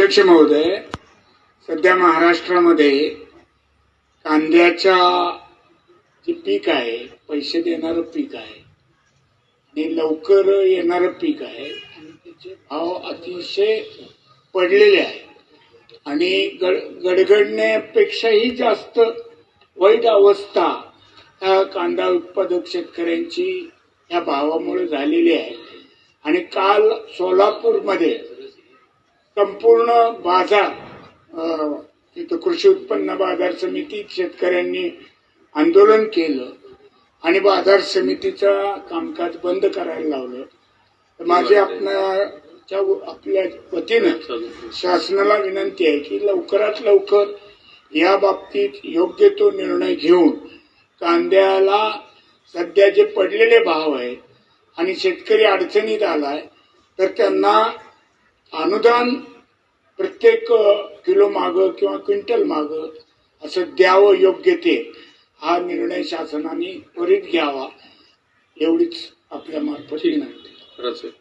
अध्यक्ष महोदय, सध्या महाराष्ट्रामध्ये कांद्याच्या जे पीक आहे, पैसे देणारं पीक आहे आणि लवकर येणारं पीक आहे आणि त्याचे भाव अतिशय पडलेले आहेत आणि गडगडण्यापेक्षाही जास्त वाईट अवस्था या कांदा उत्पादक शेतकऱ्यांची या भावामुळे झालेली आहे. आणि काल सोलापूरमध्ये संपूर्ण बाजार तिथं कृषी उत्पन्न बाजार समिती शेतकऱ्यांनी आंदोलन केलं आणि बाजार समितीचं कामकाज बंद करायला लावलं. तर माझी आपल्या वतीनं शासनाला विनंती आहे की लवकरात लवकर या बाबतीत योग्य तो निर्णय घेऊन कांद्याला सध्या जे पडलेले भाव आहेत आणि शेतकरी अडचणीत आलाय तर त्यांना अनुदान प्रत्येक किलो मागं किंवा क्विंटल मागं असं द्यावं योग्य ते. हा निर्णय शासनाने त्वरित घ्यावा एवढीच आपल्या मार्फत विनंती.